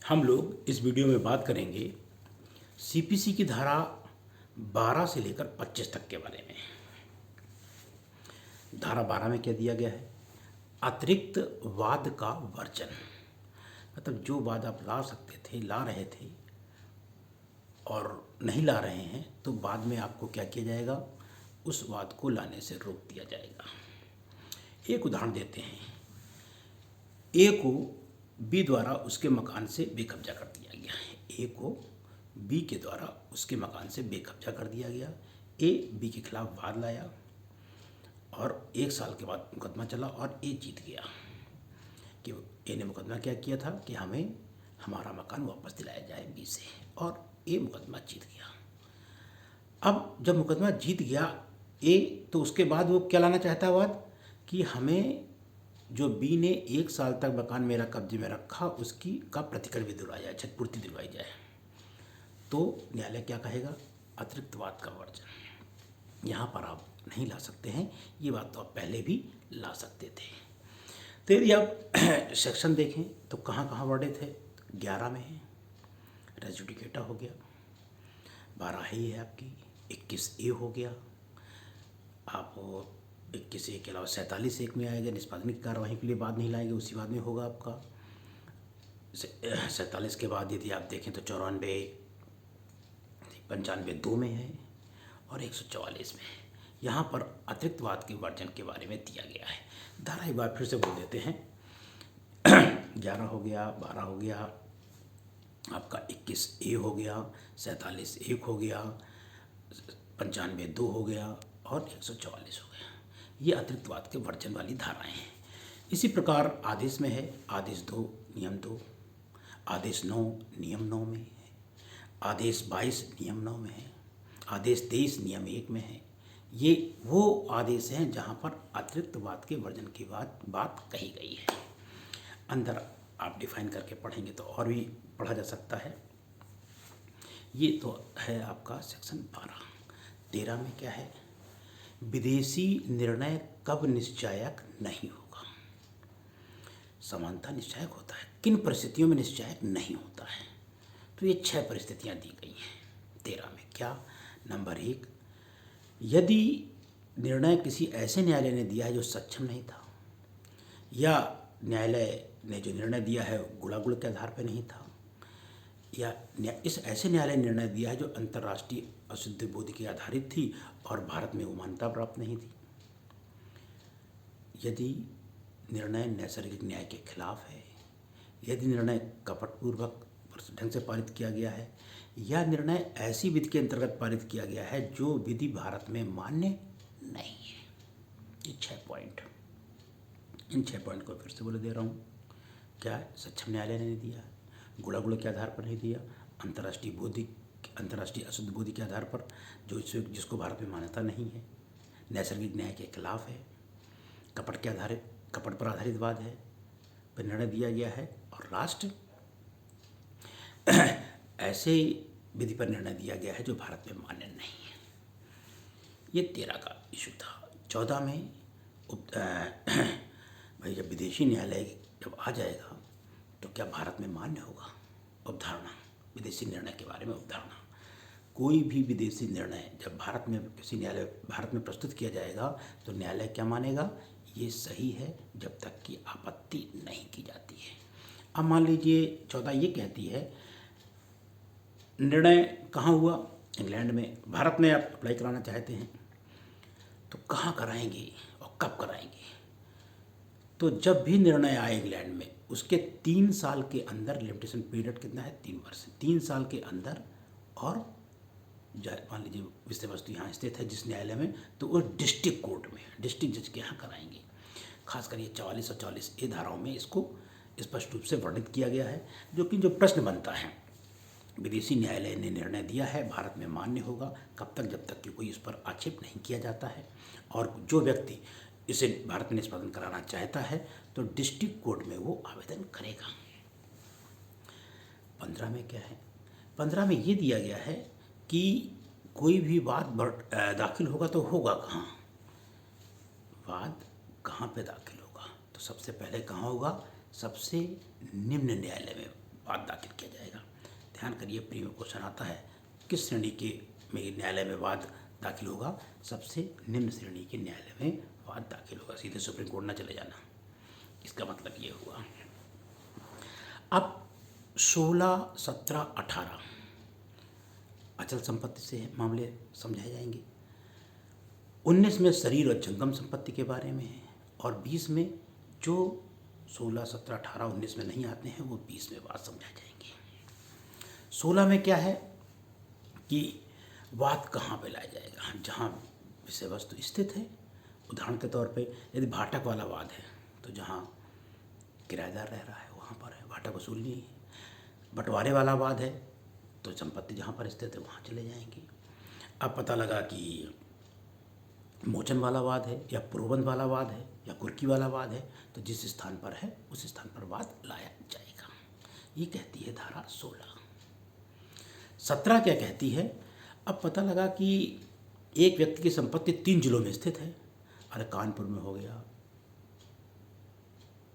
हम लोग इस वीडियो में बात करेंगे सीपीसी की धारा 12 से लेकर 25 तक के बारे में। धारा 12 में क्या दिया गया है? अतिरिक्त वाद का वर्जन। मतलब जो वाद आप ला सकते थे, ला रहे थे और नहीं ला रहे हैं, तो बाद में आपको क्या किया जाएगा? उस वाद को लाने से रोक दिया जाएगा। एक उदाहरण देते हैं। ए को बी द्वारा उसके मकान से बेकब्जा कर दिया गया है। ए को बी के द्वारा उसके मकान से बेकब्जा कर दिया गया। ए बी के खिलाफ वाद लाया और 1 साल के बाद मुकदमा चला और ए जीत गया। कि ए ने मुकदमा क्या किया था कि हमें हमारा मकान वापस दिलाया जाए बी से, और ए मुकदमा जीत गया। अब जब मुकदमा जीत गया ए, तो उसके बाद वो क्या लाना चाहता है वाद? कि हमें जो बी ने 1 साल तक मकान मेरा कब्जे में रखा उसकी का प्रतिकर भी दिलवाया जाए, क्षतिपूर्ति दिलवाई जाए। तो न्यायालय क्या कहेगा? अतिरिक्त वाद का वर्जन। यहाँ पर आप नहीं ला सकते हैं, ये बात तो आप पहले भी ला सकते थे। तो यदि आप सेक्शन देखें तो कहाँ कहाँ वर्णित है? 11 में है, रेस जुडिकेटा हो गया। 12 ही है आपकी, 21 ए हो गया। आप 21 ए के अलावा 47 एक में आएगा, निष्पादन की कार्यवाही के लिए बाद नहीं लाएंगे, उसी बाद में होगा आपका। 47 के बाद यदि आप देखें तो 94, 95 2 में है और 144 में है। यहाँ पर अतिरिक्त वाद के वर्जन के बारे में दिया गया है। धारा एक बार फिर से बोल देते हैं। 11 हो गया, 12 हो गया, आपका 21 ए हो गया, 47 1 हो गया, 95 2 हो गया और 144 हो गया। ये अतिरिक्त वाद के वर्जन वाली धाराएं हैं। इसी प्रकार आदेश में है, आदेश 2 नियम 2, आदेश 9 नियम 9 में है, आदेश 22 नियम 9 में है, आदेश 23 नियम 1 में है। ये वो आदेश हैं जहाँ पर अतिरिक्त वाद के वर्जन की बात कही गई है। अंदर आप डिफाइन करके पढ़ेंगे तो और भी पढ़ा जा सकता है। ये तो है आपका सेक्शन 12। 13 में क्या है? विदेशी निर्णय कब निश्चायक नहीं होगा? समानता निश्चायक होता है, किन परिस्थितियों में निश्चायक नहीं होता है? तो ये 6 परिस्थितियाँ दी गई हैं 13 में। क्या? नंबर 1, यदि निर्णय किसी ऐसे न्यायालय ने दिया है जो सक्षम नहीं था, या न्यायालय ने जो निर्णय दिया है गुणागुण के आधार पर नहीं था, या इस ऐसे न्यायालय ने निर्णय दिया है जो अंतर्राष्ट्रीय अशुद्ध बोध की आधारित थी और भारत में वो मान्यता प्राप्त नहीं थी। यदि निर्णय नैसर्गिक न्याय के खिलाफ है, यदि निर्णय कपटपूर्वक ढंग से पारित किया गया है, यह निर्णय ऐसी विधि के अंतर्गत पारित किया गया है जो विधि भारत में मान्य नहीं है। ये 6 पॉइंट, इन 6 पॉइंट को फिर से बोले दे रहा हूँ। क्या है? सक्षम न्यायालय ने दिया, गुणागुण के आधार पर नहीं दिया, अंतर्राष्ट्रीय अशुद्ध बोधि के आधार पर जिसको भारत में मान्यता नहीं है, नैसर्गिक न्याय के खिलाफ है, कपट पर आधारित वाद है, पर निर्णय दिया गया है, और लास्ट ऐसे विधि पर निर्णय दिया गया है जो भारत में मान्य नहीं है। ये 13 का इशू था। 14 में भाई जब विदेशी न्यायालय जब आ जाएगा तो क्या भारत में मान्य होगा? अवधारणा, विदेशी निर्णय के बारे में अवधारणा। कोई भी विदेशी निर्णय जब भारत में प्रस्तुत किया जाएगा तो न्यायालय क्या मानेगा? ये सही है जब तक कि आपत्ति नहीं की जाती है। अब मान लीजिए 14 ये कहती है निर्णय कहाँ हुआ? इंग्लैंड में। भारत में आप अप्लाई कराना चाहते हैं तो कहाँ कराएंगे और कब कराएंगे? तो जब भी निर्णय आए इंग्लैंड में, उसके 3 साल के अंदर, लिमिटेशन पीरियड कितना है? 3 वर्ष। 3 साल के अंदर, और मान लीजिए विषय वस्तु यहाँ स्थित है जिस न्यायालय में, तो वो डिस्ट्रिक्ट कोर्ट में, डिस्ट्रिक्ट जज के यहाँ कराएंगे। खासकर ये 44 और 44 ए धाराओं में इसको स्पष्ट रूप से वर्णित किया गया है। जो प्रश्न बनता है, विदेशी न्यायालय ने निर्णय दिया है, भारत में मान्य होगा कब तक? जब तक कि कोई इस पर आक्षेप नहीं किया जाता है, और जो व्यक्ति इसे भारत में निष्पादन कराना चाहता है तो डिस्ट्रिक्ट कोर्ट में वो आवेदन करेगा। 15 में क्या है? 15 में ये दिया गया है कि कोई भी वाद दाखिल होगा तो होगा कहाँ? वाद कहाँ पे दाखिल होगा? तो सबसे पहले कहाँ होगा? सबसे निम्न न्यायालय में वाद दाखिल किया जाएगा। ध्यान करिए, प्री में क्वेश्चन आता है किस श्रेणी के में न्यायालय में वाद दाखिल होगा, सबसे निम्न श्रेणी के न्यायालय में वाद दाखिल होगा। सीधे सुप्रीम कोर्ट ना चले जाना, इसका मतलब ये हुआ। अब 16, 17, 18 अचल संपत्ति से मामले समझाए जाएंगे। 19 में शरीर और जंगम संपत्ति के बारे में है, और 20 में जो 16, 17, 18, 19 में नहीं आते हैं वो 20 में वाद समझाए जाएंगे। 16 में क्या है कि वाद कहाँ पे लाया जाएगा, जहाँ विषय वस्तु स्थित है। उदाहरण के तौर पे यदि भाटक वाला वाद है तो जहाँ किराएदार रह रहा है वहाँ पर है, भाटक वसूल नहीं है। बंटवारे वाला वाद है तो संपत्ति जहाँ पर स्थित है वहाँ चले जाएंगे। अब पता लगा कि मोचन वाला वाद है या प्रोबंध वाला वाद है या कुर्की वाला वाद है तो जिस स्थान पर है उस स्थान पर वाद लाया जाएगा। ये कहती है धारा 16। 17 क्या कहती है, अब पता लगा कि एक व्यक्ति की संपत्ति 3 जिलों में स्थित है। अरे कानपुर में हो गया,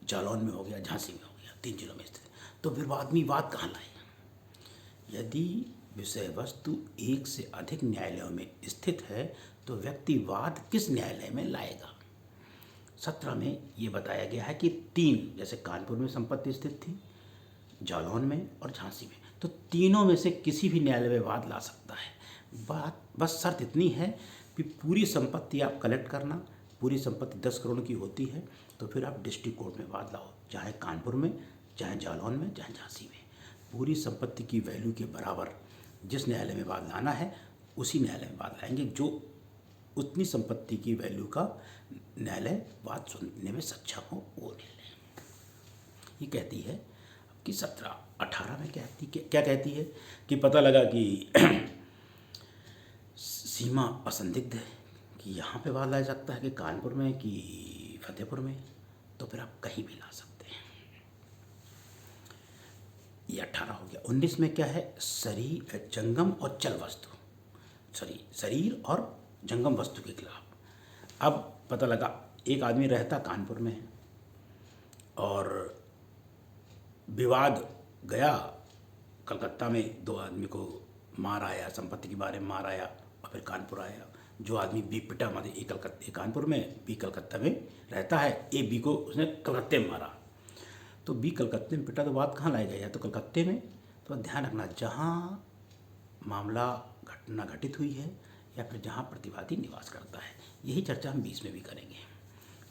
जालौन में हो गया, झांसी में हो गया, 3 जिलों में स्थित, तो फिर आदमी वाद कहाँ लाएगा। यदि विषय वस्तु एक से अधिक न्यायालयों में स्थित है तो व्यक्ति वाद किस न्यायालय में लाएगा। 17 में ये बताया गया है कि 3, जैसे कानपुर में संपत्ति स्थित थी, जालौन में और झांसी में, तो तीनों में से किसी भी न्यायालय में वाद ला सकता है। बात बस शर्त इतनी है कि पूरी संपत्ति आप कलेक्ट करना, पूरी संपत्ति 10 करोड़ की होती है तो फिर आप डिस्ट्रिक्ट कोर्ट में वाद लाओ, चाहे कानपुर में, चाहे जालौन में, चाहे झांसी में। पूरी संपत्ति की वैल्यू के बराबर जिस न्यायालय में वाद लाना है उसी न्यायालय में वाद लाएंगे, जो उतनी संपत्ति की वैल्यू का न्यायालय वाद सुनने में सक्षम हो वो न्यायालय। ये कहती है कि 17। 18 में क्या कहती है कि पता लगा कि सीमा असंदिग्ध है कि यहाँ पे वाद लाया सकता है कि कानपुर में कि फतेहपुर में, तो फिर आप कहीं भी ला सकते हैं। ये 18 हो गया। 19 में क्या है, शरीर, जंगम और चल वस्तु, शरीर और जंगम वस्तु के खिलाफ। अब पता लगा एक आदमी रहता कानपुर में है और विवाद गया कलकत्ता में, 2 आदमी को मार आया, संपत्ति के बारे में मार आया और फिर कानपुर आया। जो आदमी बी पिटा, मतलब ए कानपुर में, बी कलकत्ता में रहता है, ए बी को उसने कलकत्ते में मारा, तो बी कलकत्ते में पिटा तो बात कहाँ लाएगा, या तो कलकत्ते में। तो ध्यान रखना जहाँ मामला घटना घटित हुई है या फिर जहाँ प्रतिवादी निवास करता है, यही चर्चा हम 20 में भी करेंगे।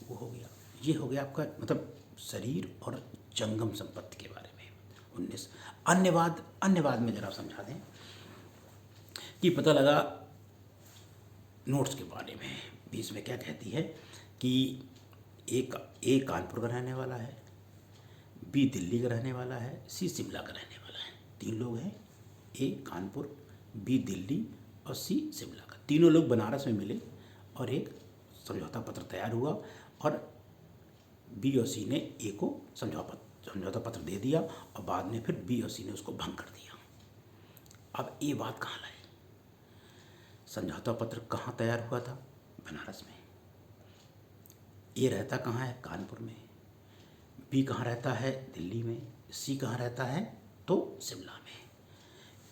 वो हो गया, ये हो गया आपका मतलब शरीर और जंगम संपत्ति के बारे में। 19 अन्यवाद में जरा समझा दें कि पता लगा नोट्स के बारे में। 20 में क्या कहती है कि ए कानपुर का रहने वाला है, बी दिल्ली का रहने वाला है, सी शिमला का रहने वाला है। 3 लोग हैं, ए कानपुर, बी दिल्ली और सी शिमला का। तीनों लोग बनारस में मिले और एक समझौता पत्र तैयार हुआ और बी और सी ने ए को समझौता पत्र दे दिया और बाद में फिर बी और सी ने उसको भंग कर दिया। अब ये बात कहाँ लाई, समझौता पत्र कहाँ तैयार हुआ था, बनारस में। ए रहता कहाँ है, कानपुर में। बी कहाँ रहता है, दिल्ली में। सी कहाँ रहता है, तो शिमला में।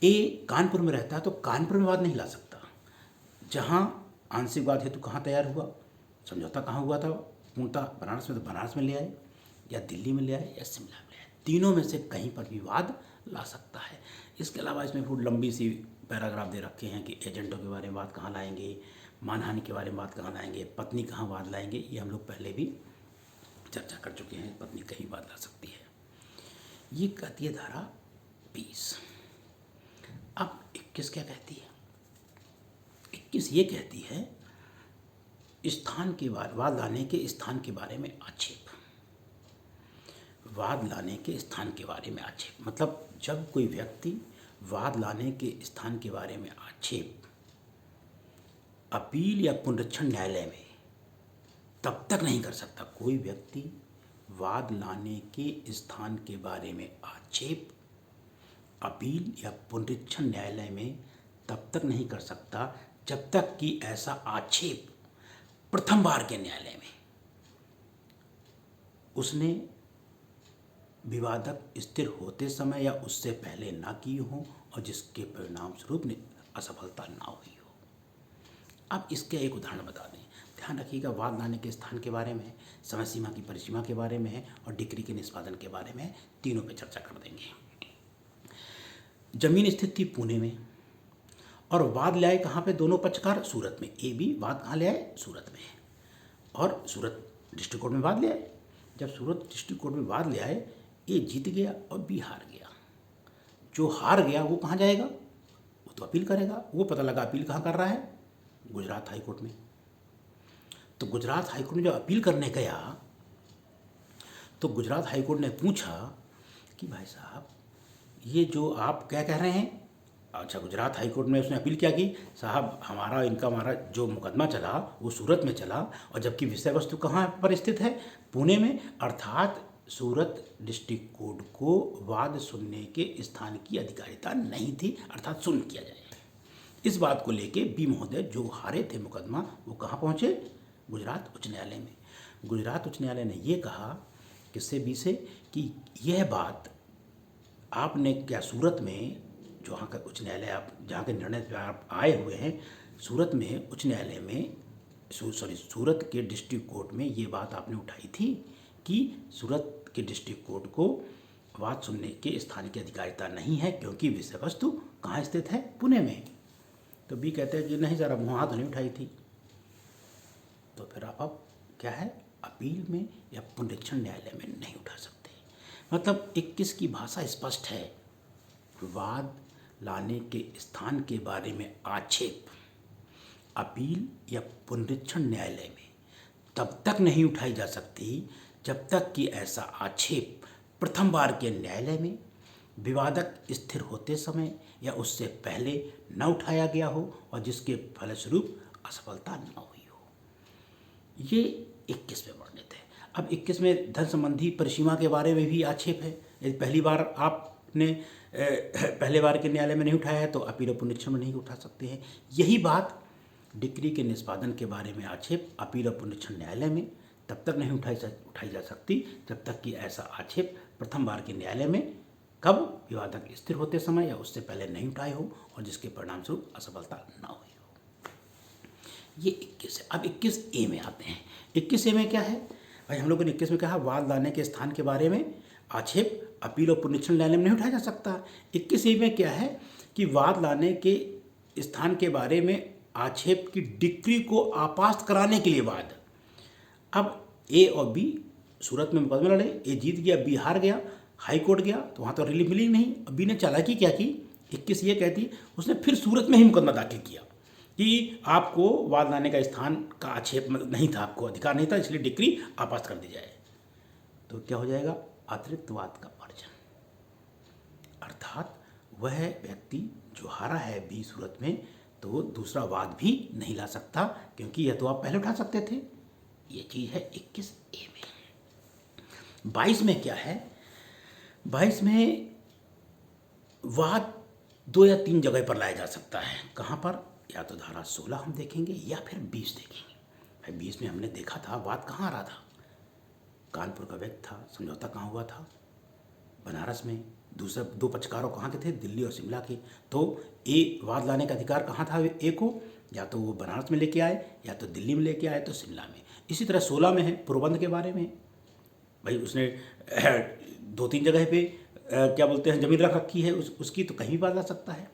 ए कानपुर में रहता है तो कानपुर में वाद नहीं ला सकता। जहाँ आंशिक वाद हेतु कहाँ तैयार हुआ, समझौता कहाँ हुआ था पूर्णतः बनारस में, तो बनारस में ले आए या दिल्ली में ले आए या शिमला में ले आए। तीनों में से कहीं पर भी वाद ला सकता है। इसके अलावा इसमें बहुत लंबी सी पैराग्राफ दे रखे हैं कि एजेंटों के बारे में बात कहाँ लाएंगे, मानहानि के बारे में बात कहाँ लाएंगे, पत्नी कहाँ वाद लाएंगे। ये हम लोग पहले भी चर्चा कर चुके हैं, पत्नी कहीं वाद ला सकती है। ये कहती है धारा 20। अब 21 क्या कहती है, 21 ये कहती है स्थान के बारे, वाद लाने के स्थान के बारे में आक्षेप। वाद लाने के स्थान के बारे में आक्षेप मतलब जब कोई व्यक्ति वाद लाने के स्थान के बारे में आक्षेप अपील या पुनरीक्षण न्यायालय में तब तक नहीं कर सकता। कोई व्यक्ति वाद लाने के स्थान के बारे में आक्षेप अपील या पुनरीक्षण न्यायालय में तब तक नहीं कर सकता जब तक कि ऐसा आक्षेप प्रथम बार के न्यायालय में उसने विवादक स्थिर होते समय या उससे पहले ना की हो और जिसके परिणाम स्वरूप असफलता ना हुई हो। अब इसके एक उदाहरण बता दें। ध्यान रखिएगा, वाद लाने के स्थान के बारे में है, समय सीमा की परिसीमा के बारे में है और डिक्री के निष्पादन के बारे में है। तीनों पे चर्चा कर देंगे। जमीन स्थित थी पुणे में और वाद ले आए कहाँ पे? दोनों पक्षकार सूरत में। ए बी वाद कहाँ ले आए? सूरत में। और सूरत डिस्ट्रिक्ट कोर्ट में वाद ले आए। जब सूरत डिस्ट्रिक्ट कोर्ट में वाद ले आए, ए जीत गया और बी हार गया। जो हार गया वो कहाँ जाएगा? वो तो अपील करेगा। वो पता लगा अपील कहाँ कर रहा है? गुजरात हाई कोर्ट में। तो गुजरात हाई कोर्ट में जब अपील करने गया तो गुजरात हाई कोर्ट ने पूछा कि भाई साहब, ये जो आप क्या कह रहे हैं? अच्छा, गुजरात हाई कोर्ट में उसने अपील क्या की? साहब, हमारा जो मुकदमा चला वो सूरत में चला और जबकि विषय वस्तु कहाँ पर स्थित है? पुणे में। अर्थात सूरत डिस्ट्रिक्ट कोर्ट को वाद सुनने के स्थान की अधिकारिता नहीं थी, अर्थात सुन किया जाए। इस बात को लेके बी महोदय जो हारे थे मुकदमा, वो कहाँ पहुँचे? गुजरात उच्च न्यायालय में। गुजरात उच्च न्यायालय ने ये कहा किससे? बी से, कि यह बात आपने क्या सूरत में, जहाँ का उच्च न्यायालय आप जहाँ के निर्णय पर आप आए हुए हैं, सूरत में उच्च न्यायालय में सूरत के डिस्ट्रिक्ट कोर्ट में ये बात आपने उठाई थी कि सूरत के डिस्ट्रिक्ट कोर्ट को वाद सुनने के स्थान की अधिकारिता नहीं है क्योंकि विषय वस्तु कहाँ स्थित है? पुणे में। तो बी कहते हैं कि नहीं सर, अब वहाँ तो नहीं उठाई थी। तो फिर आप अब क्या है? अपील में या पुनरीक्षण न्यायालय में नहीं उठा सकते। मतलब 21 की भाषा स्पष्ट है। वाद लाने के स्थान के बारे में आक्षेप अपील या पुनरीक्षण न्यायालय में तब तक नहीं उठाई जा सकती जब तक कि ऐसा आक्षेप प्रथम बार के न्यायालय में विवादक स्थिर होते समय या उससे पहले न उठाया गया हो और जिसके फलस्वरूप असफलता न हुई हो। ये 21 में वर्णित है। अब 21 में धन संबंधी परिसीमा के बारे में भी आक्षेप है। यदि पहली बार आपने पहले बार के न्यायालय में नहीं उठाया है तो अपील और पुनरीक्षण में नहीं उठा सकते हैं। यही बात डिक्री के निष्पादन के बारे में आक्षेप अपील और पुनरीक्षण न्यायालय में तब तक नहीं उठाई जा सकती जब तक कि ऐसा आक्षेप प्रथम बार के न्यायालय में कब? विवादक स्थिर होते समय या उससे पहले नहीं उठाए हो और जिसके परिणाम स्वरूप असफलता न हुई हो। ये 21 है। अब 21A में आते हैं। 21A में क्या है भाई? हम लोगों ने 21 में कहा वाद लाने के स्थान के बारे में आक्षेप अपील और पुनरीक्षण न्यायालय में नहीं उठाया जा सकता। 21A में क्या है कि वाद लाने के स्थान के बारे में आक्षेप की डिक्री को आपास्त कराने के लिए वाद। अब ए और बी सूरत में मुकदमा लड़े, ए जीत गया, बी हार गया, हाई कोर्ट गया तो वहाँ तो रिलीफ मिली नहीं। अब बी ने चालाकी क्या की? 21 ये कहती, उसने फिर सूरत में ही मुकदमा दाखिल किया कि आपको वाद लाने का स्थान का आक्षेप नहीं था, आपको अधिकार नहीं था, इसलिए डिक्री आपास्त कर दी जाए। तो क्या हो जाएगा? अतिरिक्त वाद का वर्जन। अर्थात वह व्यक्ति जो हारा है बी सूरत में तो दूसरा वाद भी नहीं ला सकता क्योंकि यह तो आप पहले उठा सकते थे। ये चीज़ है 21A में। 22 में क्या है? 22 में वाद 2 या 3 जगह पर लाया जा सकता है। कहाँ पर? या तो धारा 16 हम देखेंगे या फिर 20 देखेंगे। भाई 20 में हमने देखा था वाद कहाँ आ रहा था? कानपुर का व्यक्ति था। समझौता कहाँ हुआ था? बनारस में। दूसरे 2 पक्षकारों कहाँ के थे? दिल्ली और शिमला के। तो ए वाद लाने का अधिकार कहाँ था ए को? या तो वो बनारस में लेके आए या तो दिल्ली में लेके आए तो शिमला में। इसी तरह 16 में है पूर्वबंध के बारे में। भाई उसने 2-3 जगह पे क्या बोलते हैं ज़मीन रख रखी है उसकी, तो कहीं भी बात ला सकता है।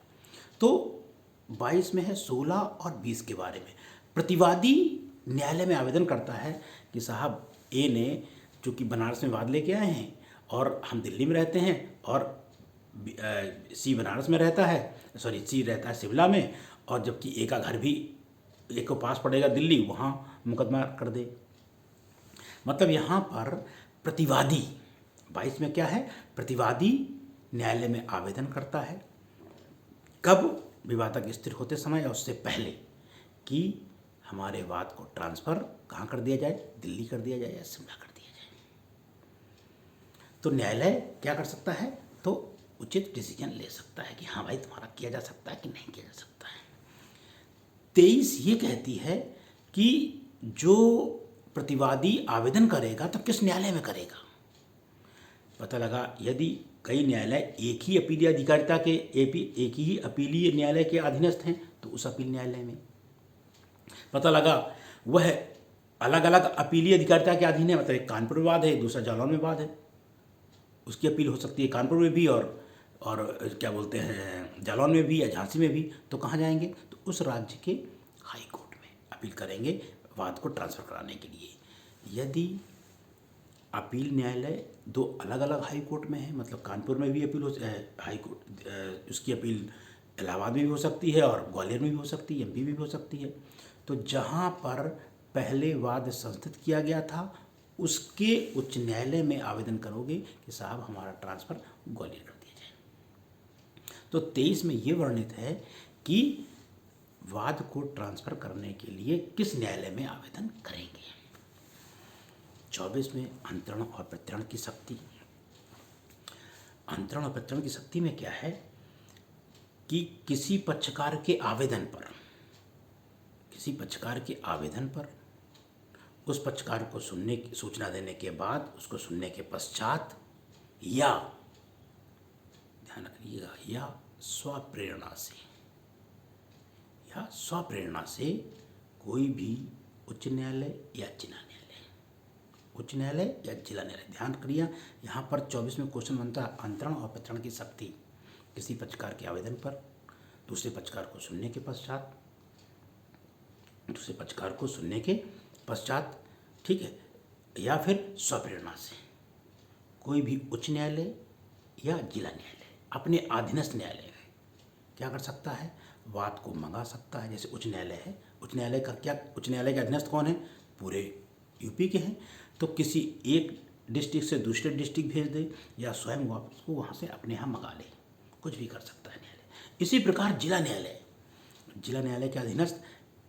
तो 22 में है 16 और 20 के बारे में। प्रतिवादी न्यायालय में आवेदन करता है कि साहब ए ने चूँकि बनारस में वाद लेके आए हैं और हम दिल्ली में रहते हैं और सी बनारस में रहता है, सी रहता है शिमला में, और जबकि ए का घर भी ए को पास पड़ेगा दिल्ली, वहाँ मुकदमा कर दे। मतलब यहाँ पर प्रतिवादी 22 में क्या है? प्रतिवादी न्यायालय में आवेदन करता है कब? विवादक स्थिर होते समय या उससे पहले कि हमारे वाद को ट्रांसफ़र कहाँ कर दिया जाए? दिल्ली कर दिया जाए या शिमला कर दिया जाए। तो न्यायालय क्या कर सकता है? तो उचित डिसीजन ले सकता है कि हाँ भाई तुम्हारा किया जा सकता है कि नहीं किया जा सकता है। 23 ये कहती है कि जो प्रतिवादी आवेदन करेगा तो किस न्यायालय में करेगा? पता लगा यदि कई न्यायालय एक ही अपीलीय अधिकारिता के एक ही अपीलीय न्यायालय के अधीनस्थ हैं तो उस अपील न्यायालय में। पता लगा वह अलग अलग अपीलीय अधिकारिता के अधीन है, मतलब एक कानपुर में वाद है, दूसरा जालौन में वाद है, उसकी अपील हो सकती है कानपुर में भी और क्या बोलते हैं जालौन में भी या झांसी में भी। तो कहाँ जाएंगे? तो उस राज्य के हाई कोर्ट में अपील करेंगे वाद को ट्रांसफ़र कराने के लिए। यदि अपील न्यायालय दो अलग अलग हाई कोर्ट में है, मतलब कानपुर में भी अपील हो हाई कोर्ट, उसकी अपील इलाहाबाद में भी हो सकती है और ग्वालियर में भी हो सकती है, एमपी में भी हो सकती है। तो जहाँ पर पहले वाद संस्थित किया गया था उसके उच्च न्यायालय में आवेदन करोगे कि साहब हमारा ट्रांसफ़र ग्वालियर कर दिया जाए। तो 23 में ये वर्णित है कि वाद को ट्रांसफ़र करने के लिए किस न्यायालय में आवेदन करेंगे। 24 में अंतरण और प्रत्यरण की शक्ति। अंतरण और प्रत्यरण की शक्ति में क्या है कि किसी पक्षकार के आवेदन पर उस पक्षकार को सुनने की सूचना देने के बाद, उसको सुनने के पश्चात या ध्यान रखिएगा या स्वप्रेरणा से कोई भी उच्च न्यायालय या जिला न्यायालय, ध्यान करिए यहाँ पर 24 में क्वेश्चन बनता है अंतरण और प्रत्यरण की शक्ति। किसी पक्षकार के आवेदन पर दूसरे पक्षकार को सुनने के पश्चात ठीक है, या फिर स्वप्रेरणा से कोई भी उच्च न्यायालय या जिला न्यायालय अपने अधीनस्थ न्यायालय में क्या कर सकता है? वाद को मंगा सकता है। जैसे उच्च न्यायालय है, उच्च न्यायालय के अधीनस्थ कौन है? पूरे यूपी के हैं। तो किसी एक डिस्ट्रिक्ट से दूसरे डिस्ट्रिक्ट भेज दे या स्वयं वापस को वहाँ से अपने यहाँ मंगा ले, कुछ भी कर सकता है न्यायालय। इसी प्रकार जिला न्यायालय के अधीनस्थ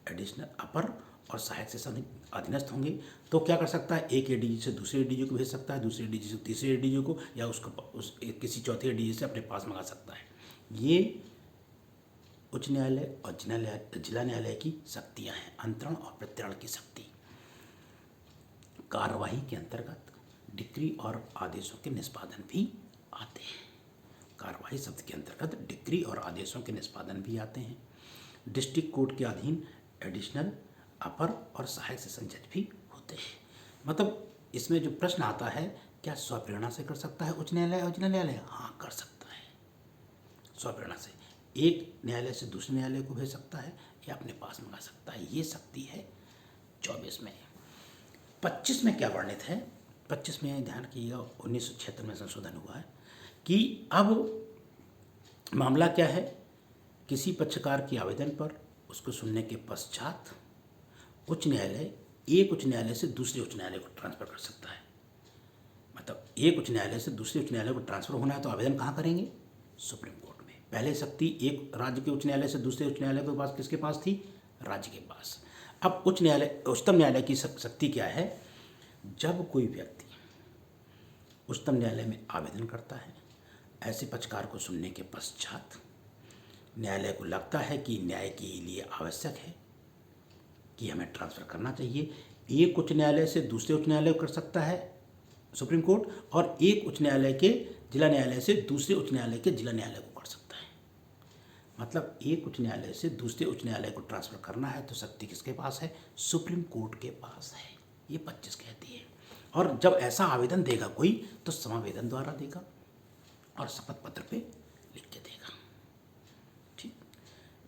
एडिशनल, अपर और सहायक सेशन अधीनस्थ होंगे। तो क्या कर सकता है? एक एडीजी से दूसरे एडीजी को भेज सकता है, दूसरे एडीजी से तीसरे एडीजी को, या किसी चौथे एडीजी से अपने पास मंगा सकता है। ये उच्च न्यायालय और जिला न्यायालय की शक्तियाँ हैं, अंतरण और प्रत्यरण की शक्ति। कार्यवाही के अंतर्गत डिक्री और आदेशों के निष्पादन भी आते हैं। कार्यवाही शब्द के अंतर्गत डिक्री और आदेशों के निष्पादन भी आते हैं। डिस्ट्रिक्ट कोर्ट के अधीन एडिशनल, अपर और सहायक सेशन जज भी होते हैं। मतलब इसमें जो प्रश्न आता है, क्या स्वप्रेरणा से कर सकता है उच्च न्यायालय और जिला न्यायालय? हाँ, कर सकता है। स्वप्रेरणा से एक न्यायालय से दूसरे न्यायालय को भेज सकता है या अपने पास मंगा सकता है। ये शक्ति है 24 में। 25 में क्या वर्णित है? 25 में ध्यान कीजिएगा, 1976 में संशोधन हुआ है कि अब मामला क्या है? किसी पक्षकार के आवेदन पर उसको सुनने के पश्चात एक उच्च न्यायालय से दूसरे उच्च न्यायालय को ट्रांसफ़र कर सकता है। मतलब एक उच्च न्यायालय से दूसरे उच्च न्यायालय को ट्रांसफ़र होना है तो आवेदन कहाँ करेंगे? सुप्रीम कोर्ट में। पहले शक्ति एक राज्य के उच्च न्यायालय से दूसरे उच्च न्यायालय के पास किसके पास थी? राज्य के पास। अब उच्चतम न्यायालय की शक्ति क्या है? जब कोई व्यक्ति उच्चतम न्यायालय में आवेदन करता है, ऐसे पक्षकार को सुनने के पश्चात न्यायालय को लगता है कि न्याय के लिए आवश्यक है कि हमें ट्रांसफ़र करना चाहिए, एक उच्च न्यायालय से दूसरे उच्च न्यायालय को कर सकता है सुप्रीम कोर्ट, और एक उच्च न्यायालय के जिला न्यायालय से दूसरे उच्च न्यायालय के जिला न्यायालय को कर सकता है। मतलब एक उच्च न्यायालय से दूसरे उच्च न्यायालय को ट्रांसफ़र करना है तो शक्ति किसके पास है? सुप्रीम कोर्ट के पास है। ये 25 कहती है। और जब ऐसा आवेदन देगा कोई तो समावेदन द्वारा देगा और शपथ पत्र पे लिख के देगा। ठीक,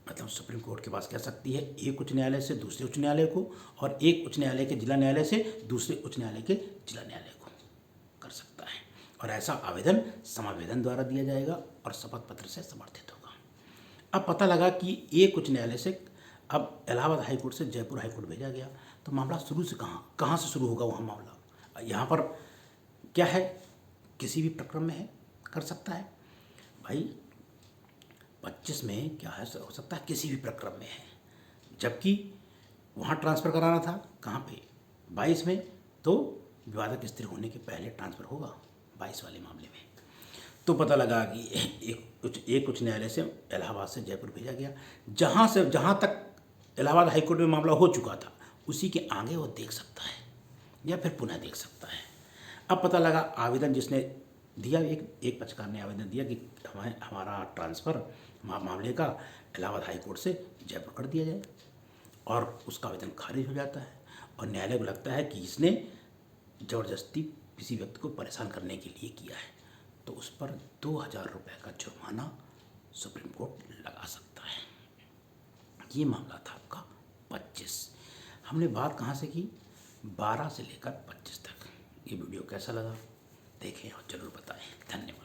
मतलब सुप्रीम कोर्ट के पास क्या शक्ति है? एक उच्च न्यायालय से दूसरे उच्च न्यायालय को और एक उच्च न्यायालय के जिला न्यायालय से दूसरे उच्च न्यायालय के जिला न्यायालय को कर सकता है। और ऐसा आवेदन समावेदन द्वारा दिया जाएगा और शपथ पत्र से समर्थित होगा। अब पता लगा कि एक उच्च न्यायालय से अब इलाहाबाद हाईकोर्ट से जयपुर हाईकोर्ट भेजा गया, तो मामला शुरू से कहाँ से शुरू होगा? वहाँ मामला यहाँ पर क्या है? किसी भी प्रकरण में है, कर सकता है भाई। 25 में क्या है? हो सकता है किसी भी प्रकरण में है, जबकि वहाँ ट्रांसफ़र कराना था कहाँ पे? 22 में, तो विवादक स्थिर होने के पहले ट्रांसफ़र होगा 22 वाले मामले में। तो पता लगा कि एक उच्च न्यायालय से इलाहाबाद से जयपुर भेजा गया, जहाँ तक इलाहाबाद हाईकोर्ट में मामला हो चुका था उसी के आगे वो देख सकता है या फिर पुनः देख सकता है। अब पता लगा आवेदन दिया। एक पक्षकार ने आवेदन दिया कि हमारा ट्रांसफ़र मामले का इलाहाबाद हाई कोर्ट से जयपुर कर दिया जाए, और उसका आवेदन खारिज हो जाता है और न्यायालय को लगता है कि इसने ज़बरदस्ती किसी व्यक्ति को परेशान करने के लिए किया है, तो उस पर 2000 रुपये का जुर्माना सुप्रीम कोर्ट लगा सकता है। ये मामला था आपका 25। हमने बात कहाँ से की? 12 से लेकर 25 तक। ये वीडियो कैसा लगा देखें और ज़रूर बताएं। धन्यवाद।